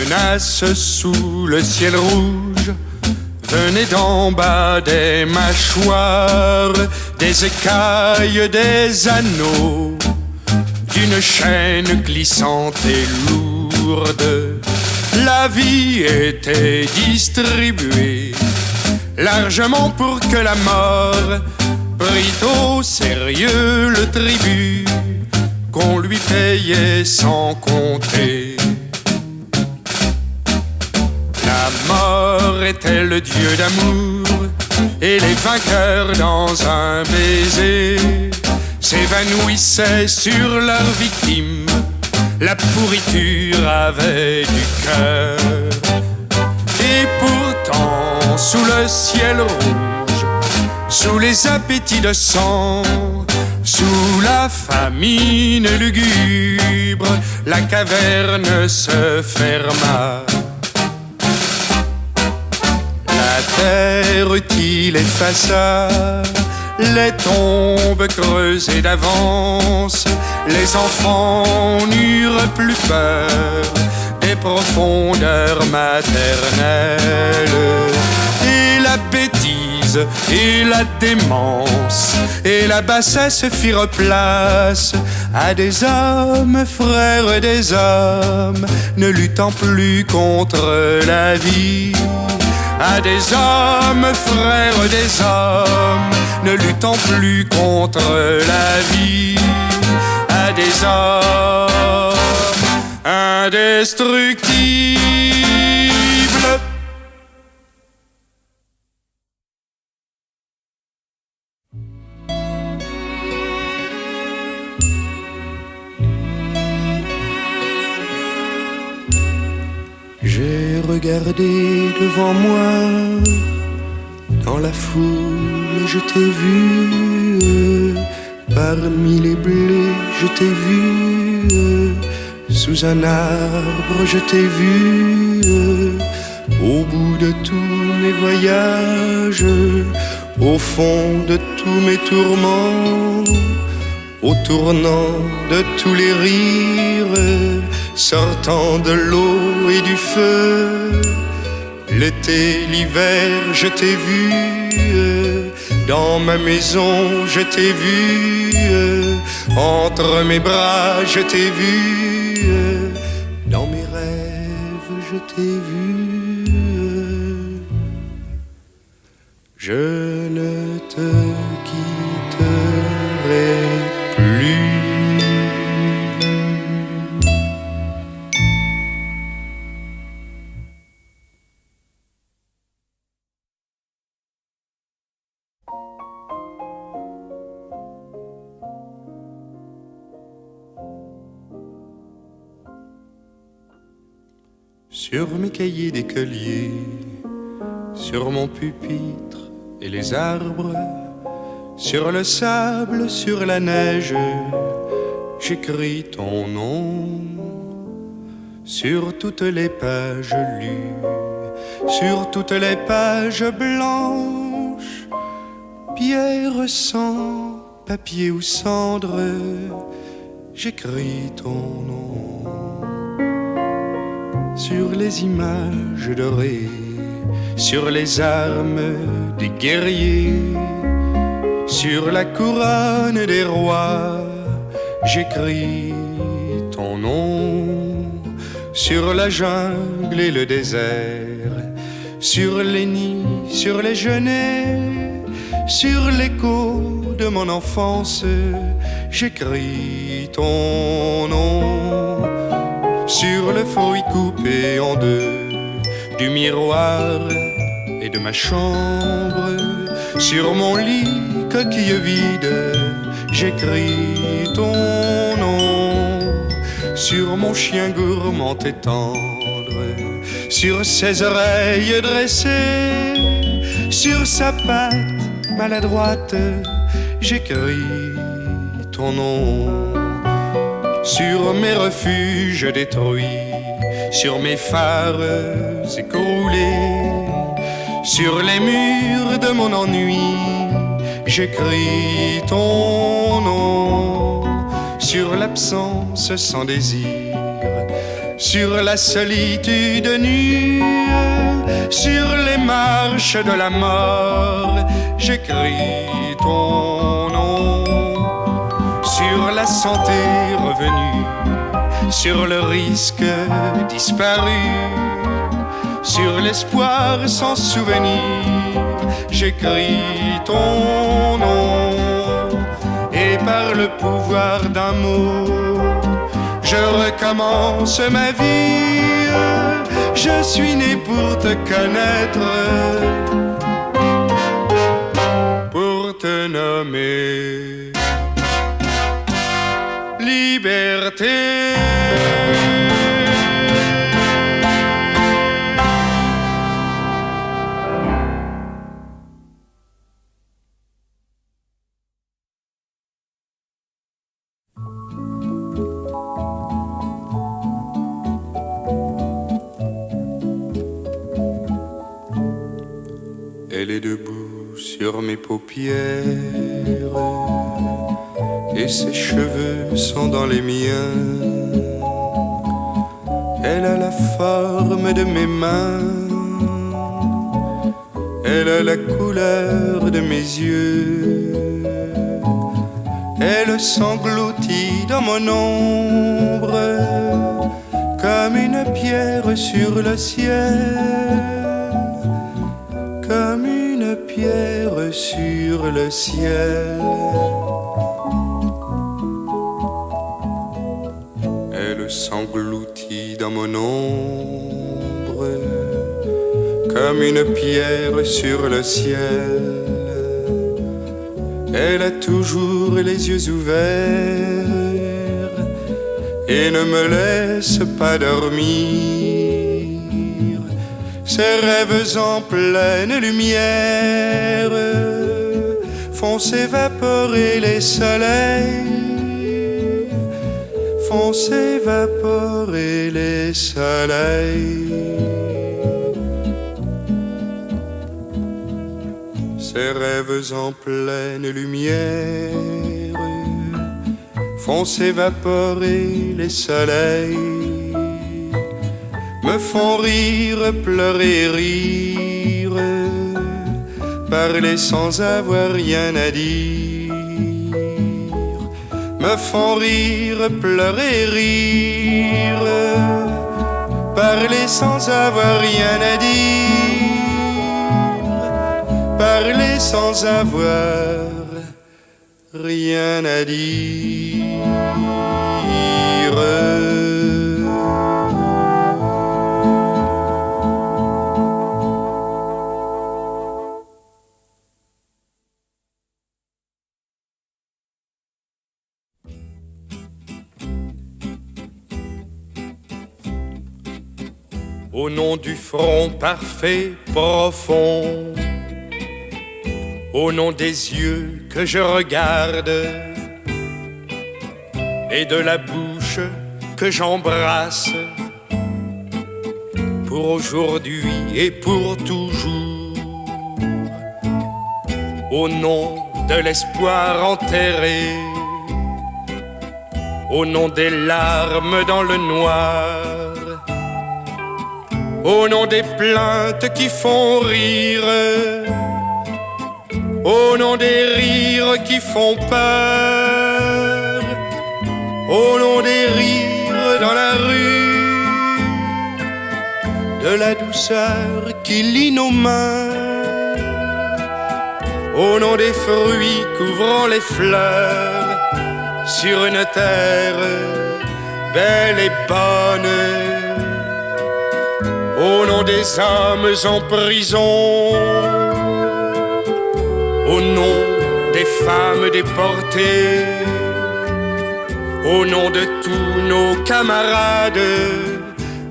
menaces sous le ciel rouge venaient d'en bas des mâchoires, des écailles, des anneaux, d'une chaîne glissante et lourde. La vie était distribuée largement pour que la mort prit au sérieux le tribut qu'on lui payait sans compter. La mort était le dieu d'amour et les vainqueurs dans un baiser s'évanouissaient sur leur victime. La pourriture avait du cœur. Et pourtant, sous le ciel rouge, sous les appétits de sang, sous la famine lugubre, la caverne se ferma. La terre utile effaça les tombes creusées d'avance. Les enfants n'eurent plus peur des profondeurs maternelles. Et la bêtise et la démence et la bassesse firent place à des hommes, frères des hommes, ne luttant plus contre la vie. À des hommes, frères des hommes, ne luttant plus contre la vie. À des hommes indestructibles. J'ai regardé devant moi, dans la foule je t'ai vu, parmi les blés je t'ai vu, sous un arbre je t'ai vu, au bout de tous mes voyages, au fond de tous mes tourments, au tournant de tous les rires, sortant de l'eau et du feu. L'été, l'hiver, je t'ai vu, dans ma maison, je t'ai vu, entre mes bras, je t'ai vu, dans mes rêves, je t'ai vu. Je ne te quitterai plus. Sur mes cahiers d'écolier, sur mon pupitre et les arbres, sur le sable, sur la neige, j'écris ton nom. Sur toutes les pages lues, sur toutes les pages blanches, pierre, sang, papier ou cendre, j'écris ton nom. Sur les images dorées, sur les armes des guerriers, sur la couronne des rois, j'écris ton nom. Sur la jungle et le désert, sur les nids, sur les genêts, sur l'écho de mon enfance, j'écris ton nom. Sur le fruit coupé en deux du miroir et de ma chambre, sur mon lit coquille vide, j'écris ton nom. Sur mon chien gourmand et tendre, sur ses oreilles dressées, sur sa patte maladroite, j'écris ton nom. Sur mes refuges détruits, sur mes phares écroulés, sur les murs de mon ennui, j'écris ton nom. Sur l'absence sans désir, sur la solitude nue, sur les marches de la mort, j'écris ton nom. Sur la santé revenue, sur le risque disparu, sur l'espoir sans souvenir, j'écris ton nom. Et par le pouvoir d'un mot, je recommence ma vie. Je suis né pour te connaître, pour te nommer liberté. Elle est debout sur mes paupières et ses cheveux sont dans les miens. Elle a la forme de mes mains, elle a la couleur de mes yeux. Elle s'engloutit dans mon ombre comme une pierre sur le ciel, comme une pierre sur le ciel. Elle s'engloutit dans mon ombre comme une pierre sur le ciel. Elle a toujours les yeux ouverts et ne me laisse pas dormir. Ses rêves en pleine lumière font s'évaporer les soleils, font s'évaporer les soleils. Ses rêves en pleine lumière font s'évaporer les soleils, me font rire, pleurer, rire, parler sans avoir rien à dire. Me font rire, pleurer, rire, parler sans avoir rien à dire, parler sans avoir rien à dire. Au nom du front parfait, profond, au nom des yeux que je regarde et de la bouche que j'embrasse, pour aujourd'hui et pour toujours, au nom de l'espoir enterré, au nom des larmes dans le noir, au nom des plaintes qui font rire, au nom des rires qui font peur, au nom des rires dans la rue, de la douceur qui lie nos mains, au nom des fruits couvrant les fleurs, sur une terre belle et bonne, au nom des âmes en prison, au nom des femmes déportées, au nom de tous nos camarades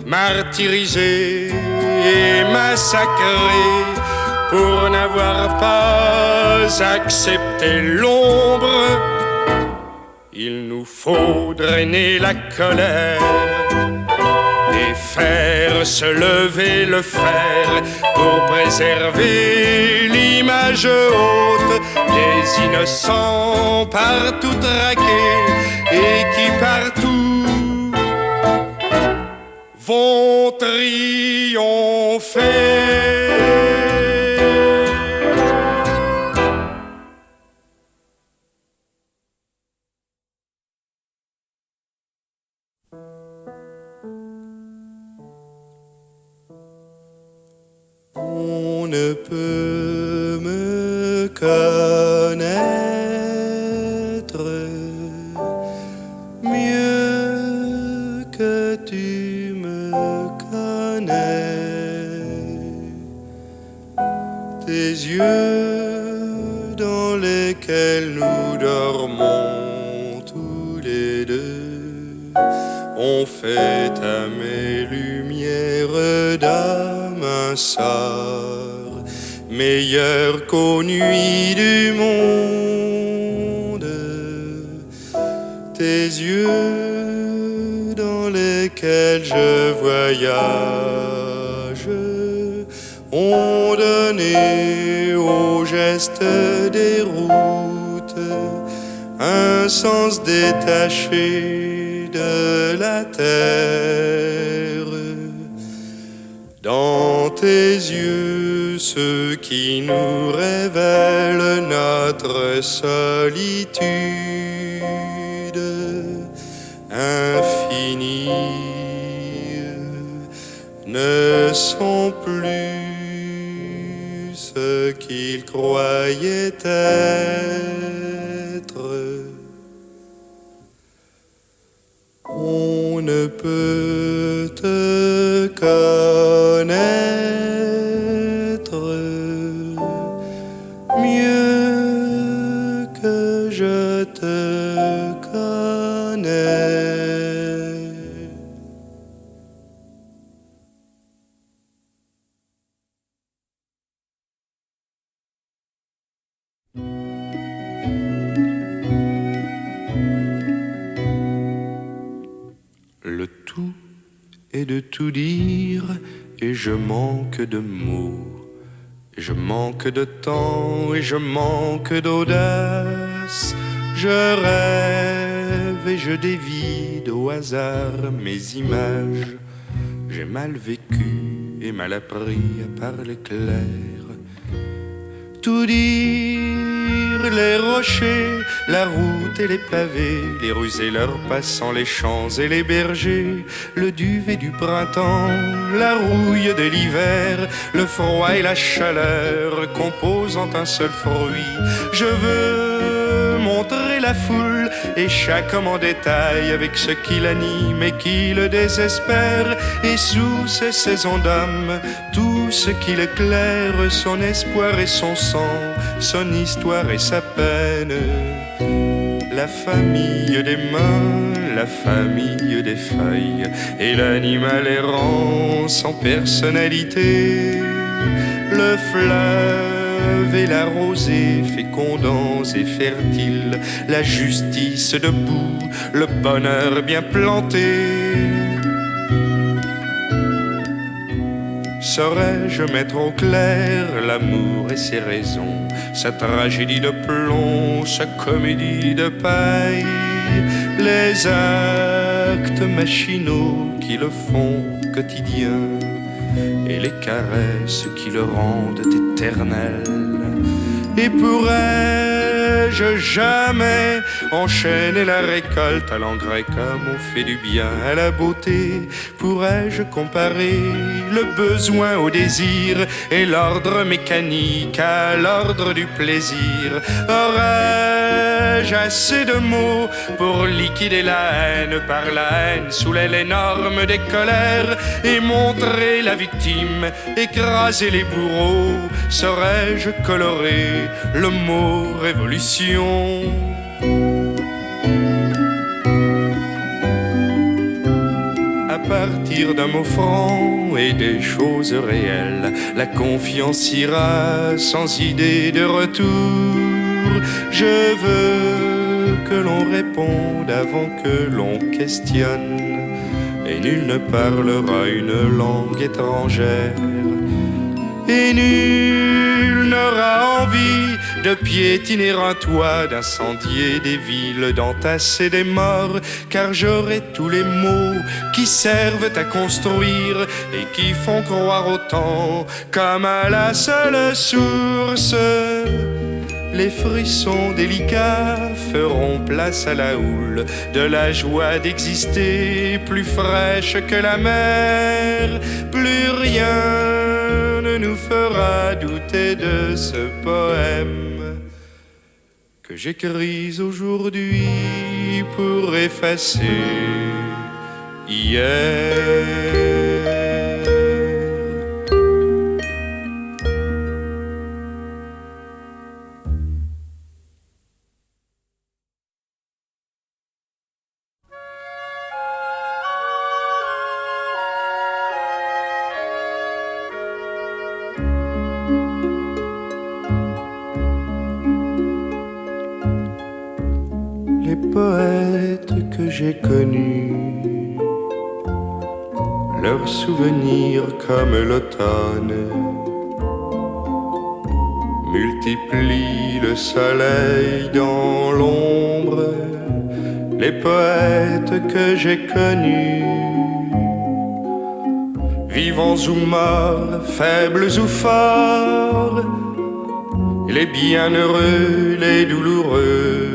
martyrisés et massacrés pour n'avoir pas accepté l'ombre. Il nous faut drainer la colère et faire se lever le fer pour préserver l'image haute des innocents partout traqués et qui partout vont triompher. On ne peut me connaître mieux que tu me connais. Tes yeux dans lesquels nous dormons tous les deux ont fait à mes lumières d'âme un sort meilleur qu'aux nuits du monde. Tes yeux dans lesquels je voyage ont donné aux gestes des routes un sens détaché de la terre. Dans tes yeux, ceux qui nous révèlent notre solitude infinie ne sont plus ce qu'ils croyaient être. On ne peut te connaître mieux que je te connais. Le tout est de tout dire et je manque de mots. Et je manque de temps et je manque d'audace. Je rêve et je dévide au hasard mes images. J'ai mal vécu et mal appris à parler clair. Tout dire, les rochers, la route et les pavés, les rues et leurs passants, les champs et les bergers, le duvet du printemps, la rouille de l'hiver, le froid et la chaleur composant un seul fruit. Je veux montrer la foule et chaque homme en détail avec ce qui l'anime et qui le désespère. Et sous ces saisons d'âme, tout ce qui l'éclaire, son espoir et son sang, son histoire et sa peine. La famille des mains, la famille des feuilles, et l'animal errant sans personnalité. Le fleuve et la rosée fécondants et fertiles, la justice debout, le bonheur bien planté. Saurais-je mettre au clair l'amour et ses raisons, sa tragédie de plomb, sa comédie de paille, les actes machinaux qui le font quotidien et les caresses qui le rendent éternel. Et pourrais-je jamais enchaîner la récolte à l'engrais comme on fait du bien à la beauté? Pourrais-je comparer le besoin au désir et l'ordre mécanique à l'ordre du plaisir? Aurais-je assez de mots pour liquider la haine par la haine sous l'aile énorme des colères et montrer la victime, écraser les bourreaux? Saurais-je colorer le mot révolution? À partir d'un mot franc et des choses réelles, la confiance ira sans idée de retour. Je veux que l'on réponde avant que l'on questionne, et nul ne parlera une langue étrangère. Et nul n'aura envie de piétiner un toit, d'incendier des villes, d'entasser des morts, car j'aurai tous les mots qui servent à construire et qui font croire au temps comme à la seule source. Les frissons délicats feront place à la houle de la joie d'exister, plus fraîche que la mer. Plus rien ne nous fera douter de ce poème que j'écris aujourd'hui pour effacer hier. Les poètes que j'ai connus, leurs souvenirs comme l'automne multiplient le soleil dans l'ombre. Les poètes que j'ai connus, vivants ou morts, faibles ou forts, les bienheureux, les douloureux,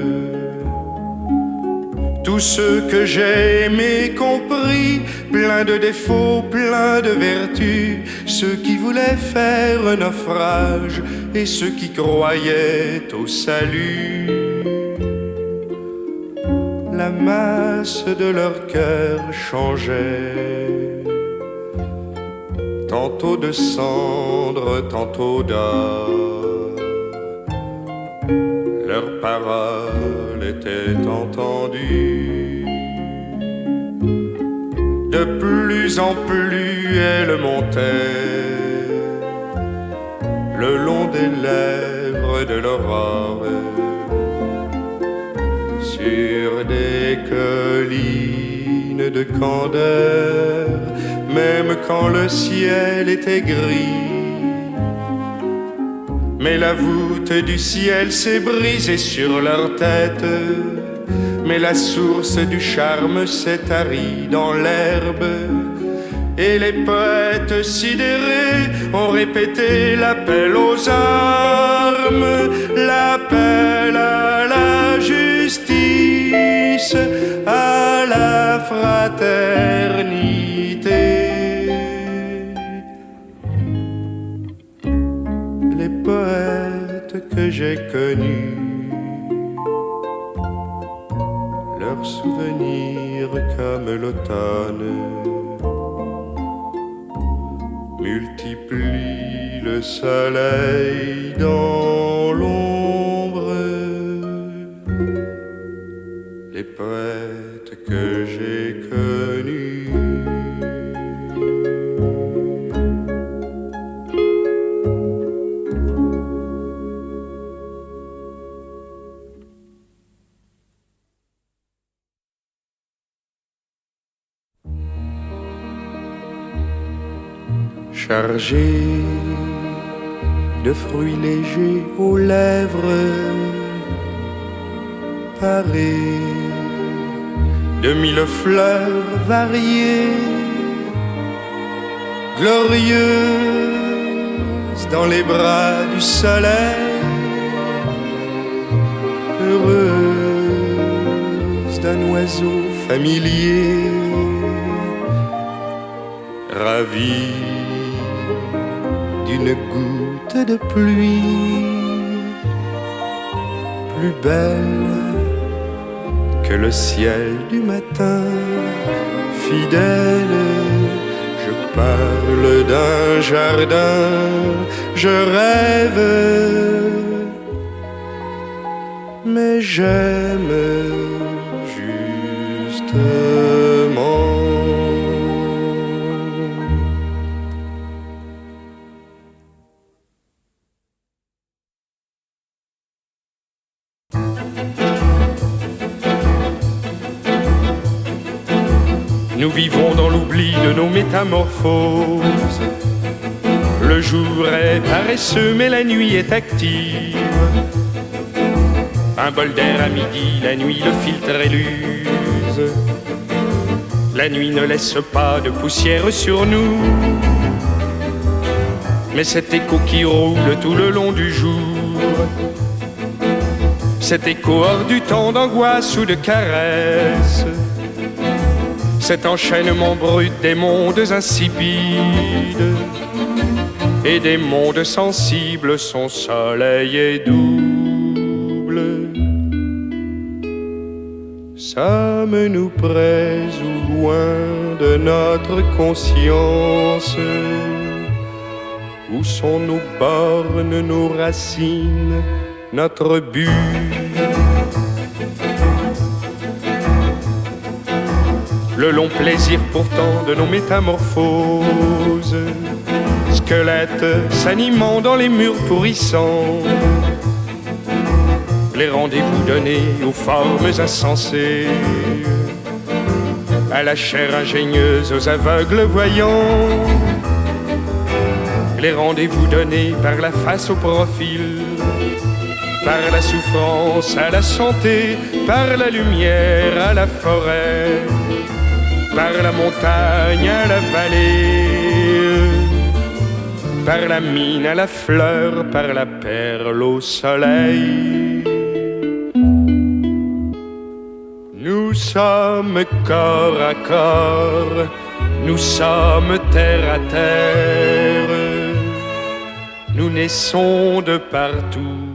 tous ceux que j'ai aimés, compris, pleins de défauts, pleins de vertus, ceux qui voulaient faire un naufrage et ceux qui croyaient au salut. La masse de leur cœur changeait, tantôt de cendres, tantôt d'or. Leurs paroles étaient entendues, de plus en plus elles montaient le long des lèvres de l'aurore, sur des collines de candeur, même quand le ciel était gris. Mais la voûte du ciel s'est brisée sur leur tête, mais la source du charme s'est tarie dans l'herbe. Et les poètes sidérés ont répété l'appel aux armes, l'appel à la justice, à la fraternité. Les poètes que j'ai connus, leurs souvenirs comme l'automne multiplient le soleil dans l'ombre. Les poètes que j'ai connus, chargé de fruits légers aux lèvres, paré de mille fleurs variées, glorieuses dans les bras du soleil, heureuse d'un oiseau familier, ravie d'une goutte de pluie, plus belle que le ciel du matin, fidèle. Je parle d'un jardin, je rêve, mais j'aime justement. Nous vivons dans l'oubli de nos métamorphoses. le jour est paresseux, mais la nuit est active. Un bol d'air à midi, la nuit le filtre éluse. La nuit ne laisse pas de poussière sur nous, mais cet écho qui roule tout le long du jour, cet écho hors du temps d'angoisse ou de caresse, cet enchaînement brut des mondes insipides et des mondes sensibles, son soleil est double. Sommes-nous près ou loin de notre conscience? Où sont nos bornes, nos racines, notre but? Le long plaisir pourtant de nos métamorphoses, squelettes s'animant dans les murs pourrissants, les rendez-vous donnés aux formes insensées, à la chair ingénieuse, aux aveugles voyants, les rendez-vous donnés par la face au profil, par la souffrance à la santé, par la lumière à la forêt, par la montagne à la vallée, par la mine à la fleur, par la perle au soleil. Nous sommes corps à corps, nous sommes terre à terre, nous naissons de partout,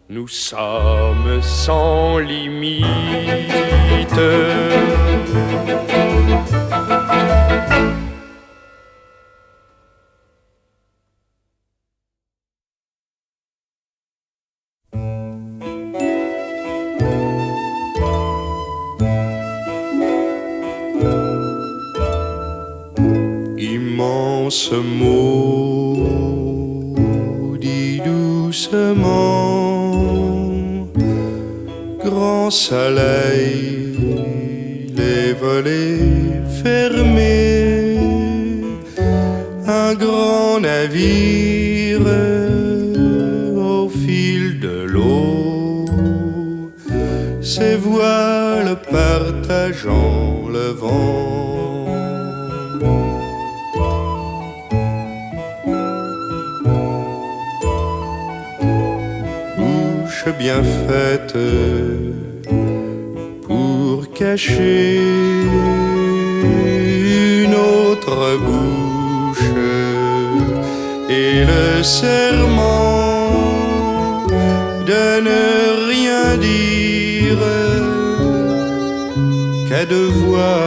nous sommes sans limite. Immense mot, dit doucement, grand soleil, les volets fermés, un grand navire au fil de l'eau, ses voiles partageant le vent. Bien faite pour cacher une autre bouche et le serment de ne rien dire qu'à deux voix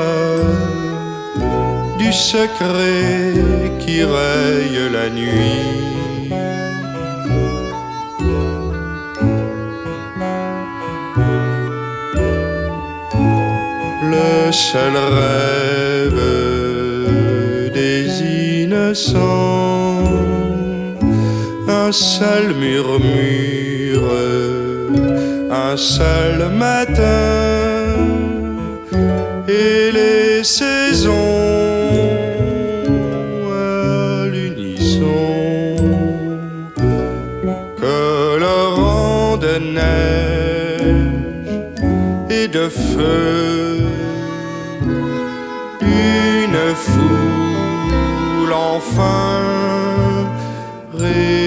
du secret qui raye la nuit. Le seul rêve des innocents, un seul murmure, un seul matin, et les saisons à l'unisson, colorant de neige et de feu, une foule enfin réunie.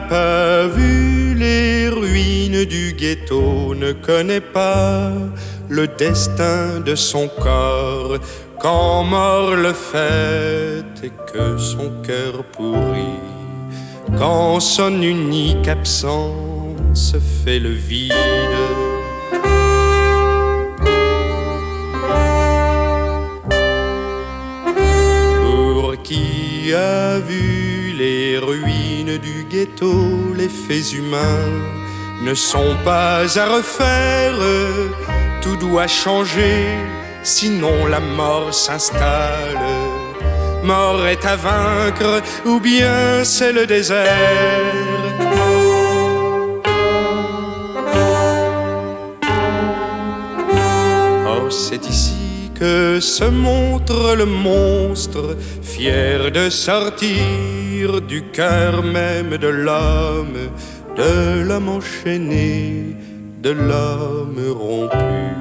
Pas vu les ruines du ghetto, ne connaît pas le destin de son corps, quand mort le fait et que son cœur pourrit, quand son unique absence fait le vide. Pour qui a vu les ruines du ghetto, les faits humains ne sont pas à refaire. Tout doit changer, sinon la mort s'installe. Mort est à vaincre, ou bien c'est le désert. Or c'est ici que se montre le monstre, fier de sortir du cœur même de l'homme enchaîné, de l'homme rompu,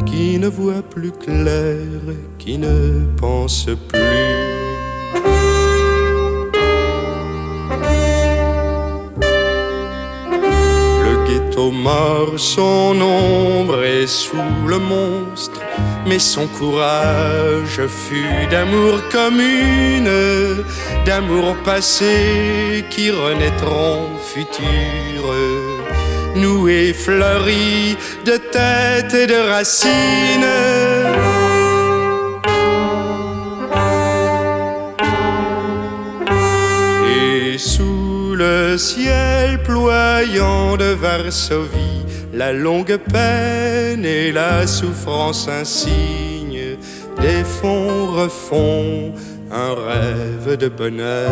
qui ne voit plus clair, qui ne pense plus. Le ghetto mord son ombre et sous le monstre, mais son courage fut d'amour commune, d'amour passé qui renaîtront futurs, noués, fleuris de têtes et de racines. Et sous le ciel ployant de Varsovie, la longue peine et la souffrance insigne des fonds refont un rêve de bonheur.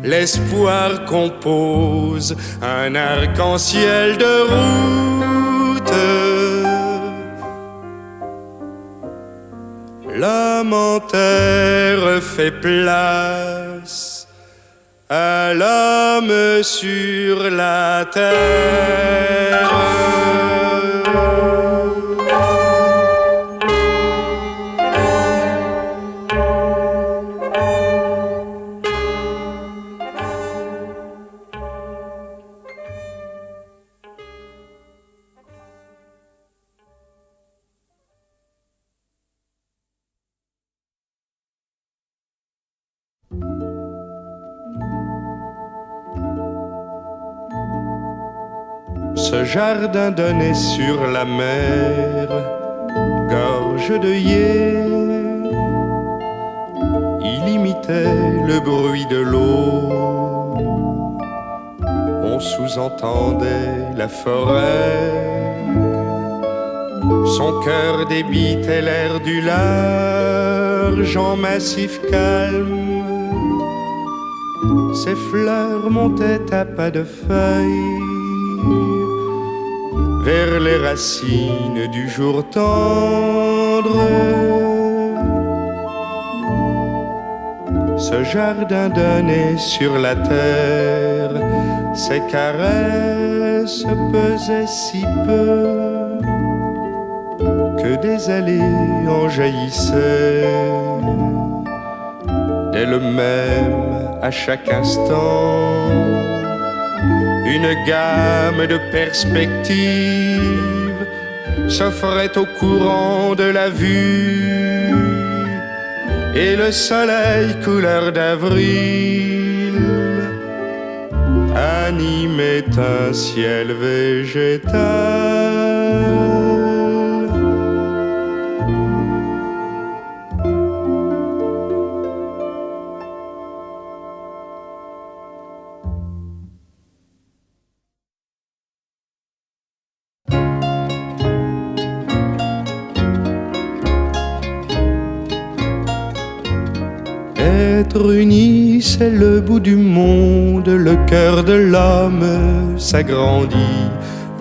L'espoir compose un arc-en-ciel de route. L'homme en terre fait place à l'homme sur la terre. Ce jardin donnait sur la mer, gorge d'œillets. Il imitait le bruit de l'eau. On sous-entendait la forêt. Son cœur débitait l'air du large en massif calme. Ses fleurs montaient à pas de feuilles vers les racines du jour tendre. Ce jardin donnait sur la terre, ses caresses pesaient si peu que des allées en jaillissaient. Dès le même, à chaque instant, une gamme de perspectives s'offrait au courant de la vue, et le soleil couleur d'avril animait un ciel végétal. Être uni, c'est le bout du monde, le cœur de l'homme s'agrandit,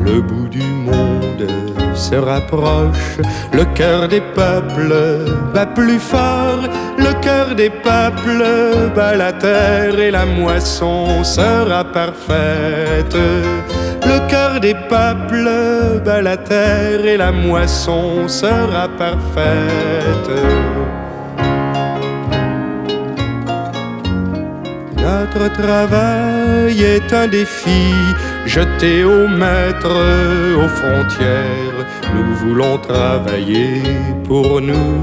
le bout du monde se rapproche, le cœur des peuples bat plus fort, le cœur des peuples bat la terre et la moisson sera parfaite. Le cœur des peuples bat la terre et la moisson sera parfaite. Notre travail est un défi jeté aux maîtres, aux frontières. Nous voulons travailler pour nous.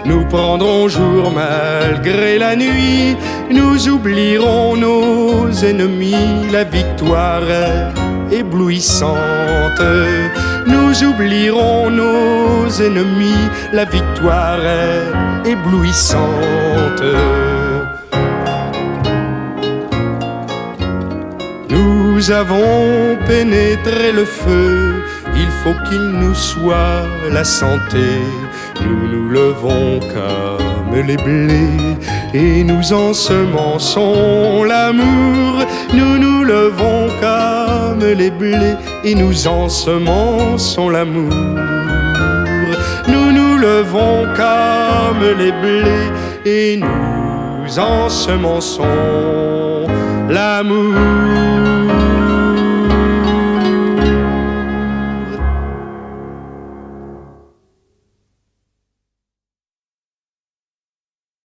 Nous prendrons jour malgré la nuit. Nous oublierons nos ennemis. La victoire est éblouissante. Nous oublierons nos ennemis. La victoire est éblouissante. nous avons pénétré le feu, il faut qu'il nous soit la santé. Nous nous levons comme les blés et nous ensemençons l'amour. Nous nous levons comme les blés et nous ensemençons l'amour. Nous nous levons comme les blés et nous ensemençons l'amour.